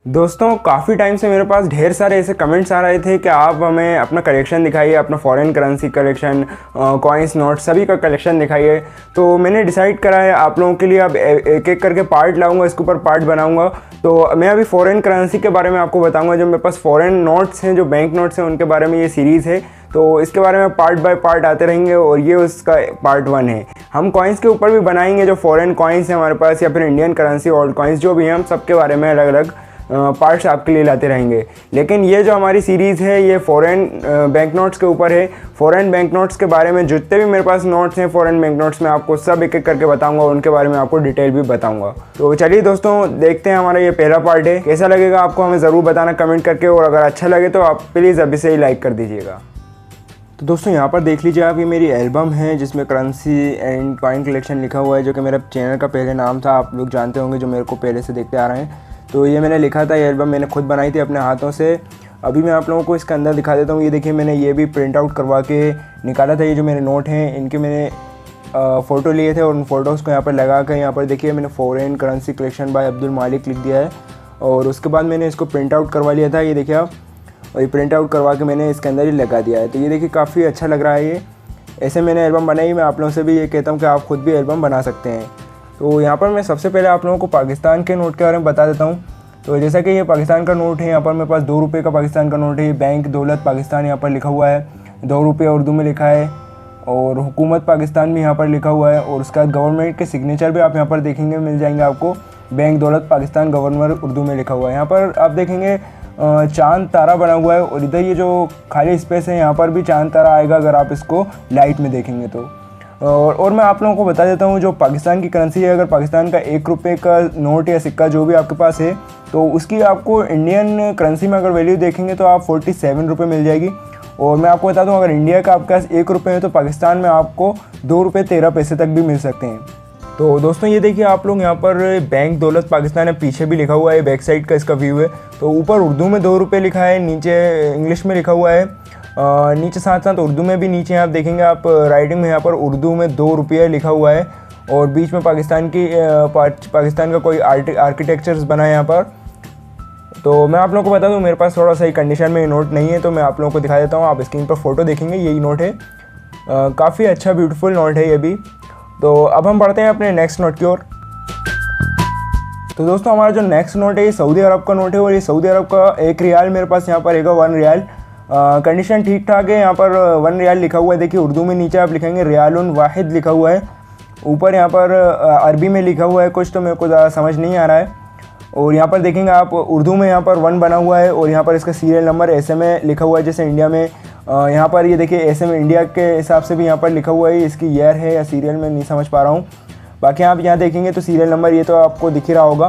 दोस्तों काफ़ी टाइम से मेरे पास ढेर सारे ऐसे कमेंट्स आ रहे थे कि आप हमें अपना कलेक्शन दिखाइए, अपना foreign currency collection, coins, note सभी का कलेक्शन दिखाइए। तो मैंने डिसाइड करा है आप लोगों के लिए अब एक एक करके पार्ट लाऊंगा, इसके ऊपर पार्ट बनाऊंगा। तो मैं अभी फ़ॉरेन करेंसी के बारे में आपको बताऊंगा। जो मेरे पास फ़ॉरेन नोट्स हैं, जो बैंक नोट्स हैं, उनके बारे में ये सीरीज़ है। तो इसके बारे में पार्ट बाय पार्ट आते रहेंगे और ये उसका पार्ट 1 है। हम कॉइन्स के ऊपर भी बनाएंगे, जो फॉरेन कॉइन्स हैं हमारे पास या फिर इंडियन करेंसी ओल्ड कॉइन्स जो भी हैं, हम सबके बारे में अलग अलग पार्ट्स आपके लिए लाते रहेंगे। लेकिन ये जो हमारी सीरीज़ है ये फ़ॉरेन बैंक नोट्स के ऊपर है। फ़ॉरेन बैंक नोट्स के बारे में जितने भी मेरे पास नोट्स हैं फ़ॉरेन बैंक नोट्स में आपको सब एक एक करके बताऊंगा और उनके बारे में आपको डिटेल भी बताऊंगा। तो चलिए दोस्तों देखते हैं, हमारा ये पहला पार्ट है। कैसा लगेगा आपको हमें ज़रूर बताना कमेंट करके, और अगर अच्छा लगे तो आप प्लीज़ अभी से ही लाइक कर दीजिएगा। तो दोस्तों यहाँ पर देख लीजिए आप, ये मेरी एल्बम है जिसमें करेंसी एंड कॉइन कलेक्शन लिखा हुआ है, जो कि मेरा चैनल का पहले नाम था। आप लोग जानते होंगे जो मेरे को पहले से देखते आ रहे हैं। तो ये मैंने लिखा था, ये एल्बम मैंने खुद बनाई थी अपने हाथों से। अभी मैं आप लोगों को इसके अंदर दिखा देता हूँ। ये देखिए, मैंने ये भी प्रिंट आउट करवा के निकाला था। ये जो मेरे नोट हैं इनके मैंने फ़ोटो लिए थे और उन फ़ोटोज़ को यहाँ पर लगा कर यहाँ पर देखिए मैंने foreign currency collection bye Abdul मालिक लिख दिया है। और उसके बाद मैंने इसको प्रिंट आउट करवा लिया था, ये देखिए आप। और ये प्रिंट आउट करवा के मैंने इसके अंदर ही लगा दिया है। तो ये देखिए काफ़ी अच्छा लग रहा है। ये ऐसे मैंने एल्बम बनाई। मैं आप लोगों से भी ये कहता हूँ कि आप खुद भी एल्बम बना सकते हैं। तो यहाँ पर मैं सबसे पहले आप लोगों को पाकिस्तान के नोट के बारे में बता देता हूँ। तो जैसा कि ये पाकिस्तान का नोट है, यहाँ पर मेरे पास 2 रुपये का पाकिस्तान का नोट है। ये बैंक दौलत पाकिस्तान यहाँ पर लिखा हुआ है, 2 रुपये उर्दू में लिखा है। और हुकूमत पाकिस्तान भी यहाँ पर लिखा हुआ है। और उसके बाद गवर्नमेंट के सिग्नेचर भी आप यहाँ पर देखेंगे, मिल जाएंगे आपको। बैंक दौलत पाकिस्तान गवर्नर उर्दू में लिखा हुआ है। यहाँ पर आप देखेंगे चांद तारा बना हुआ है, और इधर ये जो खाली स्पेस है यहाँ पर भी चांद तारा आएगा अगर आप इसको लाइट में देखेंगे तो। और मैं आप लोगों को बता देता हूँ, जो पाकिस्तान की करेंसी है, अगर पाकिस्तान का 1 रुपये का नोट या सिक्का जो भी आपके पास है, तो उसकी आपको इंडियन करेंसी में अगर वैल्यू देखेंगे तो आप 47 रुपये मिल जाएगी। और मैं आपको बता दूँ, अगर इंडिया का आपके पास 1 रुपये है तो पाकिस्तान में आपको 2 रुपये 13 पैसे तक भी मिल सकते हैं। तो दोस्तों ये देखिए आप लोग, यहाँ पर बैंक दौलत पाकिस्तान है, पीछे भी लिखा हुआ है, बैक साइड का इसका व्यू है। तो ऊपर उर्दू में 2 रुपये लिखा है, नीचे इंग्लिश में लिखा हुआ है, नीचे साथ साथ उर्दू में भी नीचे आप देखेंगे आप राइटिंग में यहाँ पर उर्दू में 2 रुपये लिखा हुआ है। और बीच में पाकिस्तान का कोई आर्किटेक्चर्स बना है यहाँ पर। तो मैं आप लोगों को बता दूँ, मेरे पास थोड़ा सही कंडीशन में ये नोट नहीं है, तो मैं आप लोगों को दिखा देता हूँ। आप स्क्रीन पर फोटो देखेंगे, यही नोट है। काफ़ी अच्छा ब्यूटीफुल नोट है ये भी। तो अब हम बढ़ते हैं अपने नेक्स्ट नोट की ओर। तो दोस्तों हमारा जो नेक्स्ट नोट है ये सऊदी अरब का नोट है, और ये सऊदी अरब का 1 रियाल मेरे पास यहाँ पर रहेगा, 1 रियाल। कंडीशन ठीक ठाक है। यहाँ पर 1 रियाल लिखा हुआ है, देखिए उर्दू में नीचे आप लिखेंगे रियालुन वाहिद लिखा हुआ है। ऊपर यहाँ पर अरबी में लिखा हुआ है कुछ, तो मेरे को ज़्यादा समझ नहीं आ रहा है। और यहाँ पर देखेंगे आप उर्दू में यहाँ पर 1 बना हुआ है, और यहाँ पर इसका सीरियल नंबर ऐसे में लिखा हुआ है जैसे इंडिया में। यहाँ पर ये देखिए ऐसे में इंडिया के हिसाब से भी यहाँ पर लिखा हुआ है। इसकी ईयर है या सीरियल में नहीं समझ पा रहा हूँ। बाकी आप यहाँ देखेंगे तो सीरियल नंबर ये तो आपको दिख ही रहा होगा।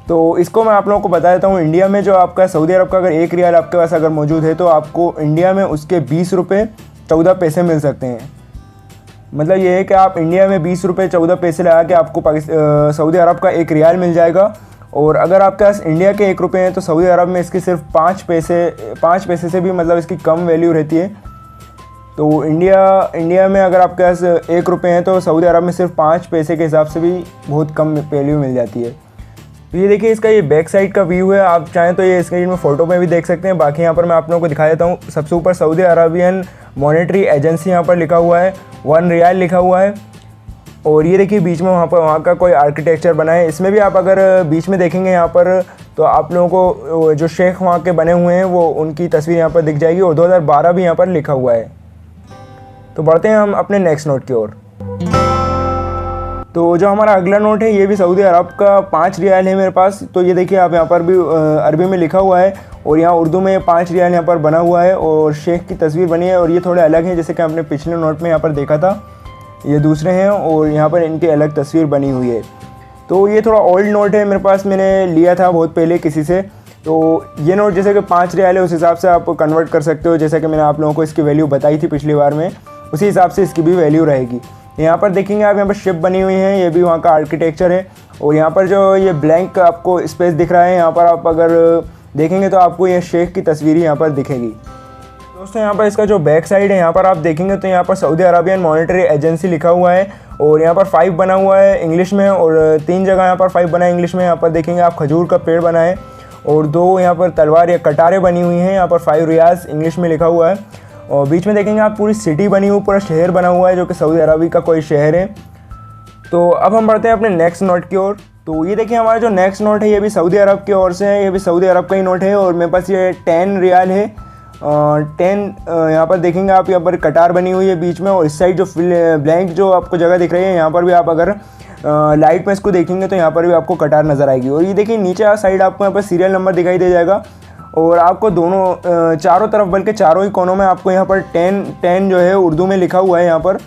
तो इसको मैं आप लोगों को बता देता हूँ। इंडिया में जो आपका सऊदी अरब का अगर 1 रियाल आपके पास अगर मौजूद है, तो आपको इंडिया में उसके 20 रुपये 14 पैसे मिल सकते हैं। मतलब ये है कि आप इंडिया में 20 रुपये 14 पैसे लगा के आपको सऊदी अरब का 1 रियाल मिल जाएगा। और अगर आपके पास इंडिया के 1 रुपये हैं तो सऊदी अरब में इसकी सिर्फ 5 पैसे से भी मतलब इसकी कम वैल्यू रहती है। तो इंडिया में अगर आपके पास 1 रुपये हैं तो सऊदी अरब में सिर्फ 5 पैसे के हिसाब से भी बहुत कम वैल्यू मिल जाती है। तो ये देखिए इसका ये बैक साइड का व्यू है। आप चाहें तो ये स्क्रीन में फ़ोटो में भी देख सकते हैं। बाकी यहाँ पर मैं आप लोगों को दिखा देता हूँ। सबसे ऊपर सऊदी अरबियन मॉनेटरी एजेंसी यहाँ पर लिखा हुआ है, 1 रियाल लिखा हुआ है। और ये देखिए बीच में वहाँ का कोई आर्किटेक्चर बना है। इसमें भी आप अगर बीच में देखेंगे यहाँ पर, तो आप लोगों को जो शेख वहाँ के बने हुए हैं वो उनकी तस्वीर यहाँ पर दिख जाएगी। और 2012 भी यहाँ पर लिखा हुआ है। तो बढ़ते हैं हम अपने नेक्स्ट नोट की ओर। तो जो हमारा अगला नोट है ये भी सऊदी अरब का 5 रियाल है मेरे पास। तो ये देखिए आप, यहाँ पर भी अरबी में लिखा हुआ है, और यहाँ उर्दू में 5 रियाल यहाँ पर बना हुआ है, और शेख की तस्वीर बनी है। और ये थोड़े अलग हैं, जैसे कि आपने पिछले नोट में यहाँ पर देखा था, ये दूसरे हैं और यहाँ पर इनकी अलग तस्वीर बनी हुई है। तो ये थोड़ा ओल्ड नोट है मेरे पास, मैंने लिया था बहुत पहले किसी से। तो ये नोट जैसे कि 5 रियाल है, उस हिसाब से आप कन्वर्ट कर सकते हो। जैसा कि मैंने आप लोगों को इसकी वैल्यू बताई थी पिछली बार में, उसी हिसाब से इसकी भी वैल्यू रहेगी। यहाँ पर देखेंगे आप, यहाँ पर शिप बनी हुई है, ये भी वहाँ का आर्किटेक्चर है। और यहाँ पर जो ये ब्लैंक आपको स्पेस दिख रहा है, यहाँ पर आप अगर देखेंगे तो आपको ये शेख की तस्वीर यहाँ पर दिखेगी। दोस्तों यहाँ पर इसका जो बैक साइड है, यहाँ पर आप देखेंगे तो यहाँ पर सऊदी अरबियन मॉनेटरी एजेंसी लिखा हुआ है। और यहाँ पर 5 बना हुआ है इंग्लिश में, और 3 जगह यहाँ पर 5 बना है इंग्लिश में। यहाँ पर देखेंगे आप खजूर का पेड़ बना है। और 2 यहाँ पर तलवार या कटारें बनी हुई हैं। यहाँ पर 5 रियाल्स इंग्लिश में लिखा हुआ है। और बीच में देखेंगे आप पूरी सिटी बनी हुई, पूरा शहर बना हुआ है जो कि सऊदी अरब का कोई शहर है। तो अब हम बढ़ते हैं अपने नेक्स्ट नोट की ओर। तो ये देखिए हमारा जो नेक्स्ट नोट है ये भी सऊदी अरब की ओर से है, ये भी सऊदी अरब का ही नोट है और मेरे पास ये 10 रियाल है। 10 यहाँ पर देखेंगे आप, यहाँ पर कटार बनी हुई है बीच में और इस साइड जो ब्लैंक जो आपको जगह दिख रही है यहाँ पर भी आप अगर लाइट में इसको देखेंगे तो यहाँ पर भी आपको कटार नज़र आएगी। और ये देखिए नीचे साइड आपको यहाँ पर सीरियल नंबर दिखाई दे जाएगा और आपको दोनों चारों तरफ बल्कि चारों ही कोनों में आपको यहाँ पर 10 जो है उर्दू में लिखा हुआ है। यहाँ पर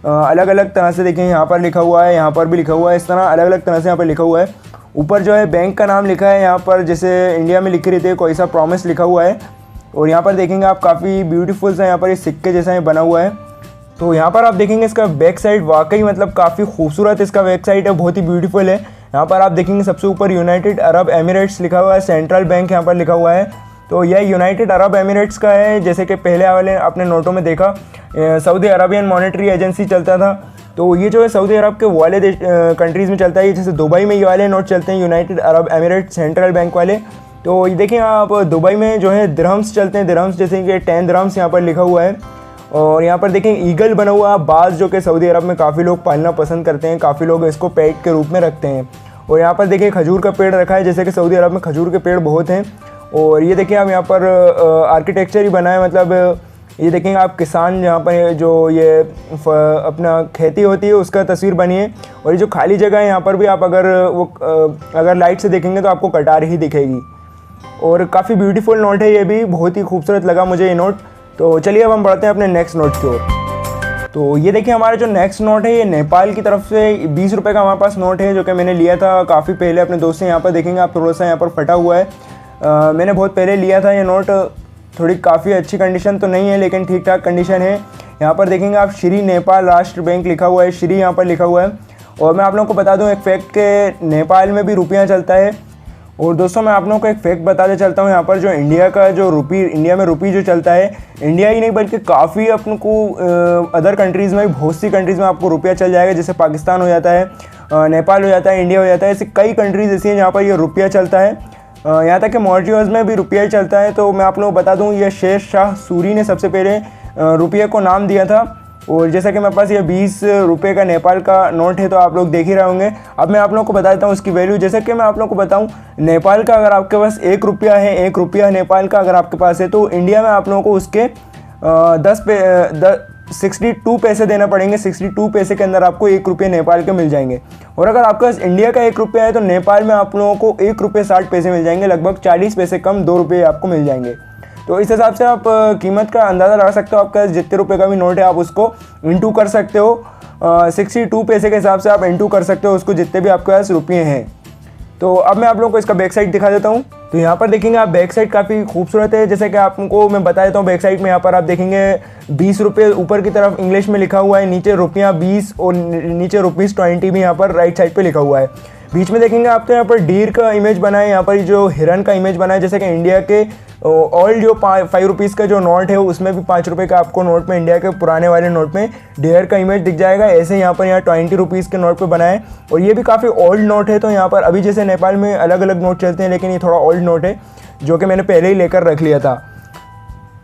अलग अलग तरह से देखें, यहाँ पर लिखा हुआ है, यहाँ पर भी लिखा हुआ है, इस तरह अलग अलग तरह से यहाँ पर लिखा हुआ है। ऊपर जो है बैंक का नाम लिखा है यहाँ पर, जैसे इंडिया में लिखी रहती है कोई सा प्रॉमिस लिखा हुआ है। और यहाँ पर देखेंगे आप काफ़ी ब्यूटीफुल सा यहाँ पर ये सिक्के जैसा बना हुआ है। तो यहाँ पर आप देखेंगे इसका बैक साइड वाकई मतलब काफ़ी खूबसूरत इसका बैक साइड है, बहुत ही ब्यूटीफुल है। यहाँ पर आप देखेंगे सबसे ऊपर यूनाइटेड अरब एमिरेट्स लिखा हुआ है, सेंट्रल बैंक यहाँ पर लिखा हुआ है। तो यह यूनाइटेड अरब एमिरेट्स का है, जैसे कि पहले वाले अपने नोटों में देखा सऊदी अरबियन मॉनेटरी एजेंसी चलता था। तो ये जो है सऊदी अरब के वाले कंट्रीज़ में चलता है, जैसे दुबई में ये वाले नोट चलते हैं United Arab Emirates central bank वाले। तो ये देखिए आप दुबई में जो है दिरहम्स चलते हैं, दिरहम्स जैसे कि 10 दिरहम्स यहाँ पर लिखा हुआ है। और यहाँ पर देखें ईगल बना हुआ बाज, जो कि सऊदी अरब में काफ़ी लोग पालना पसंद करते हैं, काफ़ी लोग इसको पेट के रूप में रखते हैं। और यहाँ पर देखिए खजूर का पेड़ रखा है, जैसे कि सऊदी अरब में खजूर के पेड़ बहुत हैं। और ये देखिए आप यहाँ पर आर्किटेक्चर ही बना है, मतलब ये देखेंगे आप किसान यहाँ पर जो ये अपना खेती होती है उसका तस्वीर बनी है। और ये जो खाली जगह है यहाँ पर भी आप अगर लाइट से देखेंगे तो आपको कटार ही दिखेगी। और काफ़ी ब्यूटीफुल नोट है, ये भी बहुत ही खूबसूरत लगा मुझे ये नोट। तो चलिए अब हम बढ़ते हैं अपने नेक्स्ट नोट की ओर। तो ये देखिए हमारा जो नेक्स्ट नोट है ये नेपाल की तरफ से 20 रुपये का हमारे पास नोट है, जो कि मैंने लिया था काफ़ी पहले अपने दोस्त से। यहाँ पर देखेंगे आप थोड़ा सा यहाँ पर फटा हुआ है, मैंने बहुत पहले लिया था ये नोट। थोड़ी काफ़ी अच्छी कंडीशन तो नहीं है लेकिन ठीक ठाक कंडीशन है। यहाँ पर देखेंगे आप श्री नेपाल राष्ट्र बैंक लिखा हुआ है, श्री यहाँ पर लिखा हुआ है। और मैं आप लोगों को बता दूँ एक फैक्ट के नेपाल में भी रुपया चलता है। और दोस्तों मैं आप लोगों को एक फैक्ट बताते चलता हूँ, यहाँ पर जो इंडिया का जो इंडिया में रुपी जो चलता है, इंडिया ही नहीं बल्कि काफ़ी अपने को अदर कंट्रीज़ में, बहुत सी कंट्रीज़ में आपको रुपया चल जाएगा। जैसे पाकिस्तान हो जाता है, नेपाल हो जाता है, इंडिया हो जाता है, ऐसे कई कंट्रीज़ ऐसी हैं जहाँ पर ये रुपया चलता है। यहाँ तक कि मॉरिशस में भी रुपया ही चलता है। तो मैं आप लोगों को बता दूँ ये शेर शाह सूरी ने सबसे पहले रुपये को नाम दिया था। और जैसा कि मेरे पास ये 20 रुपये का नेपाल का नोट है तो आप लोग देख ही रहे होंगे। अब मैं आप लोगों को बता देता हूँ उसकी वैल्यू। जैसा कि मैं आप लोगों को बताऊँ नेपाल का अगर आपके पास 1 रुपया है, 1 रुपया नेपाल का अगर आपके पास है तो इंडिया में आप लोगों को उसके 62 पैसे देना पड़ेंगे। 62 पैसे के अंदर आपको 1 रुपये नेपाल के मिल जाएंगे। और अगर आपके पास इंडिया का 1 रुपया है तो नेपाल में आप लोगों को 1 रुपये 60 पैसे मिल जाएंगे, लगभग 40 पैसे कम 2 रुपये आपको मिल जाएंगे। तो इस हिसाब से आप कीमत का अंदाज़ा लगा सकते हो। आपका जितने रुपये का भी नोट है आप उसको इंटू कर सकते हो, 62 पैसे के हिसाब से आप इंटू कर सकते हो उसको, जितने भी आपके पास रुपये हैं। तो अब मैं आप लोगों को इसका बैक साइड दिखा देता हूँ। तो यहाँ पर देखेंगे आप बैक साइड काफ़ी खूबसूरत है। जैसे कि आपको मैं बता देता हूँ बैक साइड में यहाँ पर आप देखेंगे 20 रुपये ऊपर की तरफ इंग्लिश में लिखा हुआ है, नीचे रुपया 20 और नीचे ₹20 भी यहाँ पर राइट साइड पे लिखा हुआ है। बीच में देखेंगे आप तो यहाँ पर डीर का इमेज बना है, यहाँ पर जो हिरन का इमेज बना है। जैसे कि इंडिया के ओल्ड जो 5 रुपीज़ का जो नोट है उसमें भी 5 रुपये का आपको नोट में, इंडिया के पुराने वाले नोट में डियर का इमेज दिख जाएगा। ऐसे यहाँ पर 20 रुपीज़ के नोट पे बना है और ये भी काफ़ी ओल्ड नोट है। तो यहाँ पर अभी जैसे नेपाल में अलग अलग नोट चलते हैं लेकिन ये थोड़ा ओल्ड नोट है जो कि मैंने पहले ही लेकर रख लिया था।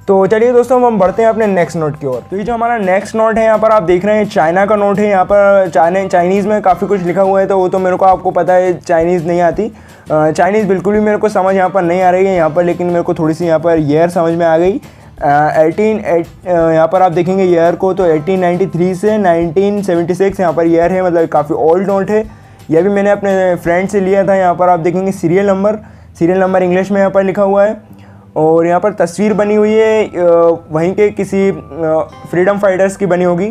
तो चलिए दोस्तों हम बढ़ते हैं अपने नेक्स्ट नोट की ओर। तो ये जो हमारा नेक्स्ट नोट है यहाँ पर आप देख रहे हैं चाइना का नोट है। यहाँ पर चाइनीज़ में काफ़ी कुछ लिखा हुआ है तो वो तो मेरे को आपको पता है चाइनीज़ नहीं आती, चाइनीज़ बिल्कुल भी मेरे को समझ यहाँ पर नहीं आ रही है यहाँ पर, लेकिन मेरे को थोड़ी सी यहाँ पर ईयर समझ में आ गई। यहाँ पर आप देखेंगे ईयर को तो 1893 से 1976 यहाँ पर ईयर है, मतलब काफ़ी ओल्ड नोट है। यह भी मैंने अपने फ्रेंड से लिया था। यहाँ पर आप देखेंगे सीरियल नंबर इंग्लिश में यहाँ पर लिखा हुआ है और यहाँ पर तस्वीर बनी हुई है वहीं के किसी फ्रीडम फाइटर्स की बनी होगी।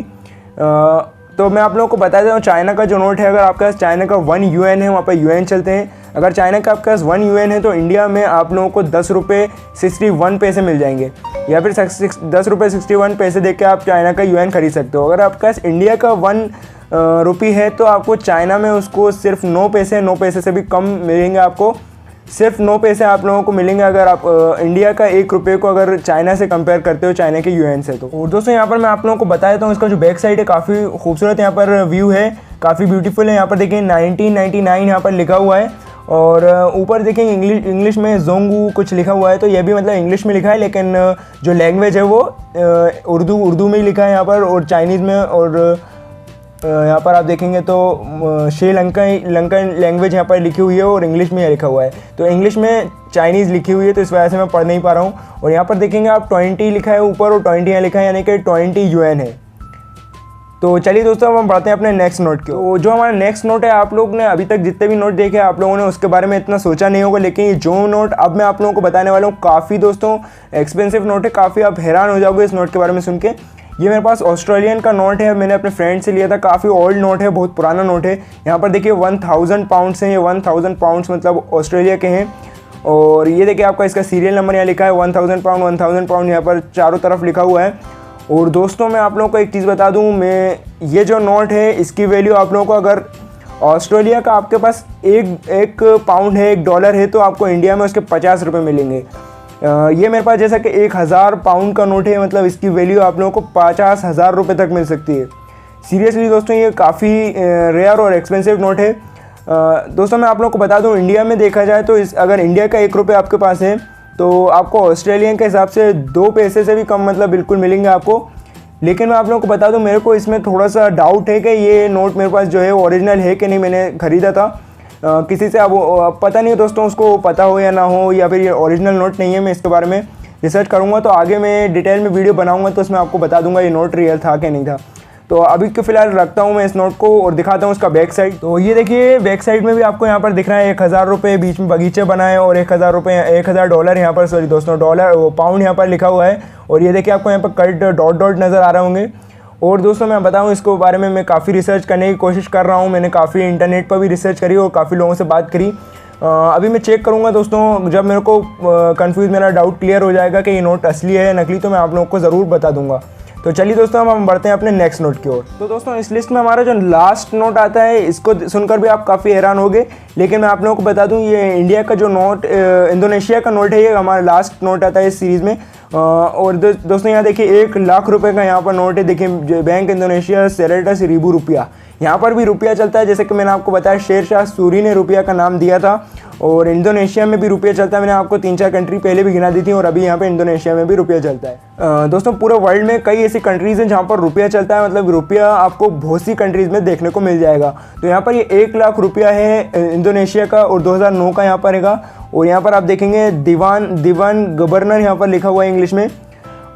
तो मैं आप लोगों को बता देता हूँ चाइना का जो नोट है, अगर आपके पास चाइना का 1 UN है, वहाँ पर UN चलते हैं। अगर चाइना का आपके पास 1 UN है तो इंडिया में आप लोगों को 10 रुपये 61 पैसे मिल जाएंगे, या फिर 10 रुपये 61 पैसे दे के आप चाइना का UN खरीद सकते हो। अगर आपके पास इंडिया का 1 रुपये है तो आपको चाइना में उसको सिर्फ 9 पैसे से भी कम मिलेंगे, आपको सिर्फ 9 पैसे आप लोगों को मिलेंगे अगर आप इंडिया का 1 रुपये को अगर चाइना से कंपेयर करते हो, चाइना के UN से। तो और दोस्तों यहाँ पर मैं आप लोगों को बता देता हूँ इसका जो बैक साइड है काफ़ी खूबसूरत यहाँ पर व्यू है, काफ़ी ब्यूटीफुल है। यहाँ पर देखिए 1999 यहाँ पर लिखा हुआ है और ऊपर देखेंगे इंग्लिश में जोंगू कुछ लिखा हुआ है, तो ये भी मतलब इंग्लिश में लिखा है, लेकिन जो लैंग्वेज है वो उर्दू में लिखा है यहाँ पर, और चाइनीज़ में, और यहाँ पर आप देखेंगे तो श्रीलंकन लैंग्वेज यहाँ पर लिखी हुई है और इंग्लिश में लिखा हुआ है। तो इंग्लिश में चाइनीज़ लिखी हुई है, तो इस वजह से मैं पढ़ नहीं पा रहा हूँ। और यहाँ पर देखेंगे आप 20 लिखा है ऊपर और 20 यहाँ लिखा है, यानी कि 20 UN है। तो चलिए दोस्तों, अब हम बढ़ते हैं अपने नेक्स्ट नोट के। तो जो हमारा नेक्स्ट नोट है, आप लोग ने अभी तक जितने भी नोट देखे आप लोगों ने उसके बारे में इतना सोचा नहीं होगा, लेकिन ये जो नोट अब मैं आप लोगों को बताने वाला हूँ काफ़ी दोस्तों एक्सपेंसिव नोट है, काफ़ी आप हैरान हो जाओगे इस नोट के बारे में सुन के। ये मेरे पास ऑस्ट्रेलियन का नोट है, मैंने अपने फ्रेंड से लिया था, काफ़ी ओल्ड नोट है, बहुत पुराना नोट है। यहाँ पर देखिए 1000 पाउंड्स हैं, ये 1000 पाउंड्स मतलब ऑस्ट्रेलिया के हैं। और ये देखिए आपका इसका सीरियल नंबर यहाँ लिखा है 1000 पाउंड यहाँ पर चारों तरफ लिखा हुआ है। और दोस्तों मैं आप लोगों को एक चीज़ बता दूँ, ये जो नोट है इसकी वैल्यू आप लोगों को, अगर ऑस्ट्रेलिया का आपके पास एक पाउंड है, $1 है, तो आपको इंडिया में उसके 50 रुपये मिलेंगे। ये मेरे पास जैसा कि 1000 पाउंड का नोट है, मतलब इसकी वैल्यू आप लोगों को 50,000 रुपये तक मिल सकती है। सीरियसली दोस्तों ये काफ़ी रेयर और एक्सपेंसिव नोट है। दोस्तों मैं आप लोगों को बता दूं, इंडिया में देखा जाए तो अगर इंडिया का 1 रुपये आपके पास है तो आपको ऑस्ट्रेलियन के हिसाब से 2 पैसे से भी कम मतलब बिल्कुल मिलेंगे आपको। लेकिन मैं आप लोगों को बता दूं, मेरे को इसमें थोड़ा सा डाउट है कि ये नोट मेरे पास जो है ओरिजिनल है कि नहीं। मैंने ख़रीदा था किसी से, अब पता नहीं दोस्तों उसको पता हो या ना हो, या फिर ये ओरिजिनल नोट नहीं है। मैं इसके बारे में रिसर्च करूँगा, तो आगे मैं डिटेल में वीडियो बनाऊँगा तो उसमें आपको बता दूँगा ये नोट रियल था कि नहीं था। तो अभी के फ़िलहाल रखता हूँ मैं इस नोट को और दिखाता हूँ उसका बैक साइड। तो ये देखिए बैक साइड में भी आपको यहाँ पर दिख रहा है 1000 रुपये, बीच में बगीचे बनाए, और $1000 यहाँ पर, सॉरी दोस्तों पाउंड यहाँ पर लिखा हुआ है। और ये देखिए आपको यहाँ पर कट डॉट नज़र आ रहे होंगे। और दोस्तों मैं बताऊँ इसके बारे में, मैं काफ़ी रिसर्च करने की कोशिश कर रहा हूँ। मैंने काफ़ी इंटरनेट पर भी रिसर्च करी और काफ़ी लोगों से बात करी। अभी मैं चेक करूँगा दोस्तों, जब मेरे को कंफ्यूज मेरा डाउट क्लियर हो जाएगा कि ये नोट असली है या नकली, तो मैं आप लोगों को ज़रूर बता दूँगा। तो चलिए दोस्तों हम बढ़ते हैं अपने नेक्स्ट नोट की ओर। तो दोस्तों इस लिस्ट में हमारा जो लास्ट नोट आता है, इसको सुनकर भी आप काफ़ी हैरान होंगे, लेकिन मैं आप लोगों को बता दूं ये इंडिया का जो नोट, इंडोनेशिया का नोट है, ये हमारा लास्ट नोट आता है इस सीरीज़ में। और दोस्तों यहाँ देखिए 1 लाख रुपए का यहाँ पर नोट है। देखिए बैंक इंडोनेशिया सेरेटा रिबू रुपया, यहाँ पर भी रुपया चलता है। जैसे कि मैंने आपको बताया शेरशाह सूरी ने रुपया का नाम दिया था, और इंडोनेशिया में भी रुपया चलता है। मैंने आपको 3-4 कंट्री पहले भी गिना दी थी, और अभी यहाँ पे इंडोनेशिया में भी रुपया चलता है। दोस्तों पूरे वर्ल्ड में कई ऐसी कंट्रीज़ हैं जहाँ पर रुपया चलता है, मतलब रुपया आपको बहुत सी कंट्रीज़ में देखने को मिल जाएगा। तो यहाँ पर ये 1 लाख रुपया है इंडोनेशिया का, और 2009 का यहाँ पर रहेगा। और यहाँ पर आप देखेंगे दीवान गवर्नर यहाँ पर लिखा हुआ है इंग्लिश में,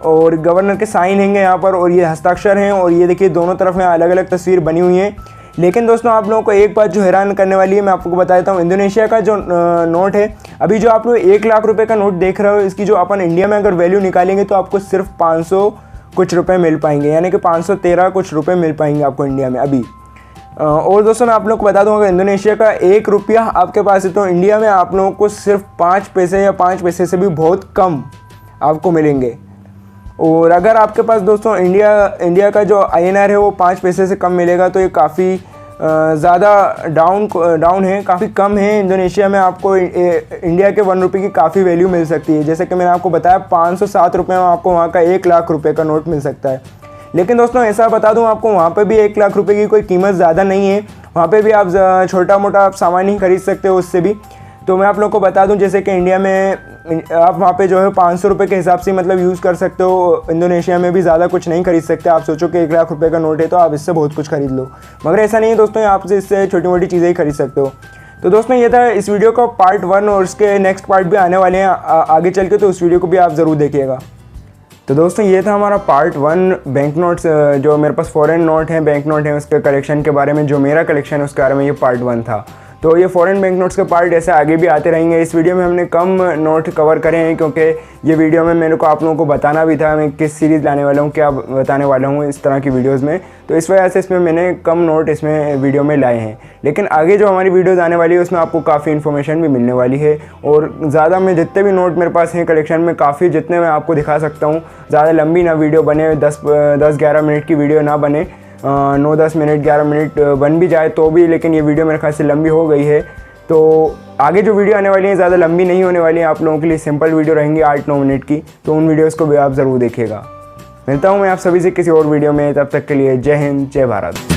और गवर्नर के साइन हैंगे यहाँ पर, और ये हस्ताक्षर हैं। और ये देखिए दोनों तरफ में अलग अलग तस्वीर बनी हुई हैं। लेकिन दोस्तों आप लोगों को एक बात जो हैरान करने वाली है, मैं आपको बता देता हूँ। इंडोनेशिया का जो नोट है, अभी जो आप लोग 1 लाख रुपए का नोट देख रहे हो, इसकी जो अपन इंडिया में अगर वैल्यू निकालेंगे तो आपको सिर्फ 500 कुछ रुपए मिल पाएंगे, यानी कि 513 कुछ रुपए मिल पाएंगे आपको इंडिया में अभी। और दोस्तों मैं आप लोग को बता दूँ, अगर इंडोनेशिया का 1 रुपया आपके पास है तो इंडिया में आप लोगों को सिर्फ 5 पैसे या 5 पैसे से भी बहुत कम आपको मिलेंगे। और अगर आपके पास दोस्तों इंडिया का जो INR है वो 5 पैसे से कम मिलेगा, तो ये काफ़ी ज़्यादा डाउन है, काफ़ी कम है। इंडोनेशिया में आपको इंडिया के 1 रुपये की काफ़ी वैल्यू मिल सकती है। जैसे कि मैंने आपको बताया 507 रुपये में आपको वहाँ का 1 लाख रुपये का नोट मिल सकता है। लेकिन दोस्तों ऐसा बता दूं आपको, वहाँ पे भी 1 लाख रुपए की कोई कीमत ज़्यादा नहीं है। वहाँ पे भी आप छोटा मोटा आप सामान ही खरीद सकते हो उससे भी। तो मैं आप लोगों को बता दूं, जैसे कि इंडिया में आप वहाँ पे जो है 500 रुपये के हिसाब से मतलब यूज़ कर सकते हो। इंडोनेशिया में भी ज़्यादा कुछ नहीं खरीद सकते। आप सोचो कि 1 लाख रुपये का नोट है तो आप इससे बहुत कुछ खरीद लो, मगर ऐसा नहीं है दोस्तों, आप इससे छोटी मोटी चीज़ें ही खरीद सकते हो। तो दोस्तों ये था इस वीडियो का पार्ट 1, और इसके नेक्स्ट पार्ट भी आने वाले हैं आगे चल के, तो उस वीडियो को भी आप ज़रूर देखिएगा। तो दोस्तों ये था हमारा पार्ट 1 बैंक नोट्स, जो मेरे पास फॉरेन नोट हैं, बैंक नोट हैं, उसके कलेक्शन के बारे में, जो मेरा कलेक्शन है उसके बारे में ये पार्ट 1 था। तो ये फॉरेन बैंक नोट्स के पार्ट ऐसे आगे भी आते रहेंगे। इस वीडियो में हमने कम नोट कवर करे हैं, क्योंकि ये वीडियो में मेरे को आप लोगों को बताना भी था मैं किस सीरीज़ लाने वाला हूँ, क्या बताने वाला हूँ इस तरह की वीडियोज़ में। तो इस वजह से इसमें मैंने कम नोट इसमें वीडियो में लाए हैं। लेकिन आगे जो हमारी वीडियोज़ आने वाली है उसमें आपको काफ़ी इन्फॉर्मेशन भी मिलने वाली है, और ज़्यादा मैं जितने भी नोट मेरे पास हैं कलेक्शन में, काफ़ी जितने मैं आपको दिखा सकता हूँ। ज़्यादा लंबी ना वीडियो बने, 10-11 मिनट की वीडियो ना बने, 9-10 मिनट 11 मिनट बन भी जाए तो भी, लेकिन ये वीडियो मेरे ख्याल से लंबी हो गई है। तो आगे जो वीडियो आने वाली है ज़्यादा लंबी नहीं होने वाली है, आप लोगों के लिए सिंपल वीडियो रहेंगी 8-9 मिनट की। तो उन वीडियोज़ को भी आप ज़रूर देखिएगा। मिलता हूँ मैं आप सभी से किसी और वीडियो में, तब तक के लिए जय हिंद, जय भारत।